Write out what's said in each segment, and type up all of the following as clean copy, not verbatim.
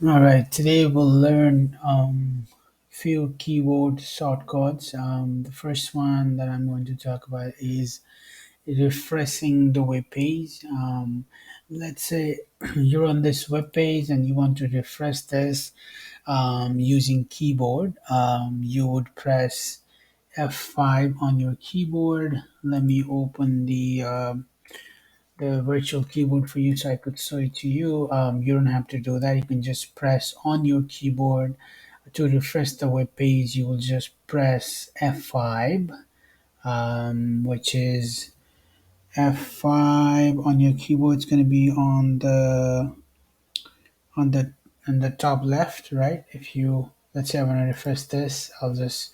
All right, today we'll learn few keyboard shortcuts. The first one that I'm going to talk about is refreshing the web page. Let's say you're on this web page and you want to refresh this using keyboard. You would press F5 on your keyboard. Let me open the virtual keyboard for you so I could show it to you. You don't have to do that. You can just press on your keyboard to refresh the web page. You will just press F5, which is F5 on your keyboard. It's going to be on the on the top left, right? If you let's say I want to refresh this, I'll just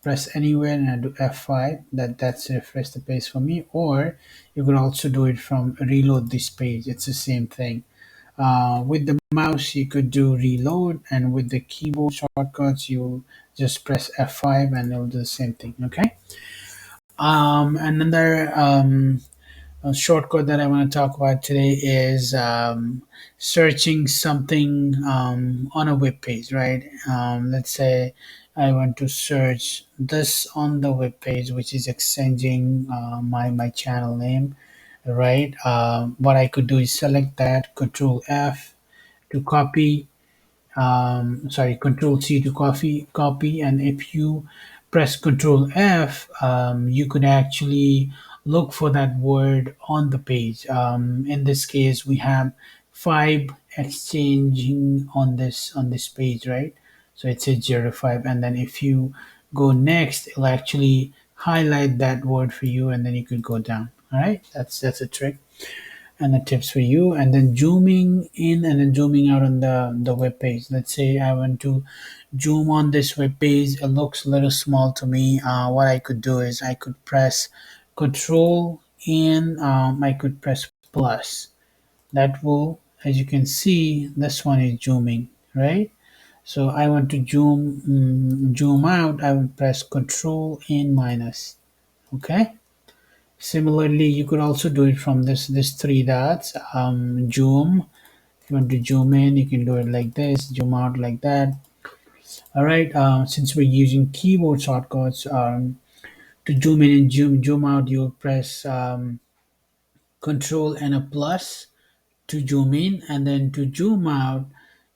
press anywhere and I do F5. That's refresh the page for me. Or you could also do it from reload this page. It's the same thing. With the mouse, you could do reload, and with the keyboard shortcuts, you just press F5 and it'll do the same thing. Okay. Another shortcut that I want to talk about today is searching something on a web page, right? Let's say I want to search this on the web page, which is exchanging my channel name, right? What I could do is select that, Control F to copy, sorry, Control C to copy, and if you press Control F, you could actually look for that word on the page. In this case, we have five exchanging on this page, right? So it says 05, and then if you go next, it'll actually highlight that word for you, and then you could go down. All right, that's a trick and the tips for you, and then zooming in and then zooming out on the web page. Let's say I want to zoom on this web page. It looks a little small to me. What I could do is I could press Control and I could press plus. That will, as you can see, this one is zooming, right? So I want to zoom out. I would press Control and minus. Okay. Similarly, you could also do it from this three dots. Zoom. If you want to zoom in, you can do it like this. Zoom out like that. All right. Since we're using keyboard shortcuts, to zoom in and zoom out, you press Control and a plus to zoom in, and then to zoom out,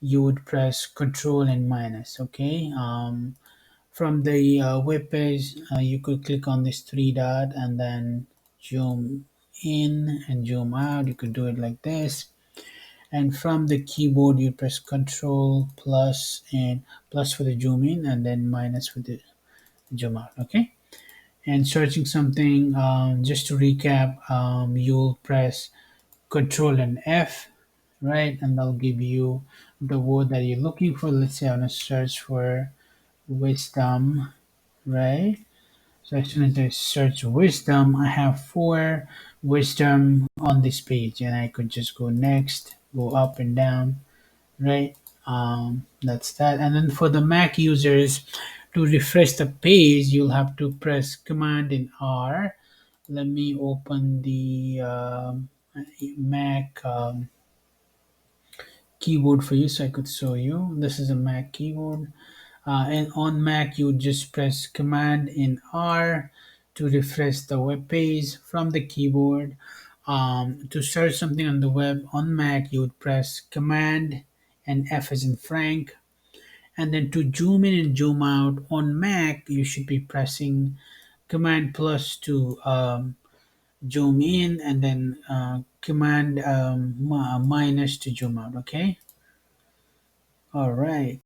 you would press Control and minus. Okay. From the web page, you could click on this three dot and then zoom in and zoom out. You could do it like this. And from the keyboard, you press Control plus and plus for the zoom in, and then minus for the zoom out. Okay. And searching something, just to recap, you'll press Control and F, right? And that'll give you the word that you're looking for. Let's say I want to search for wisdom, right? So as soon as I search wisdom, I have four wisdom on this page, and I could just go next, go up and down, right? That's that. And then for the Mac users, to refresh the page, you'll have to press Command and R. Let me open the Mac keyboard for you so I could show you. This is a Mac keyboard. And on Mac, you just press Command and R to refresh the web page from the keyboard. To search something on the web on Mac, you would press Command and F as in Frank. And then to zoom in and zoom out on Mac, you should be pressing Command plus to zoom in, and then Command minus to zoom out. Okay. All right.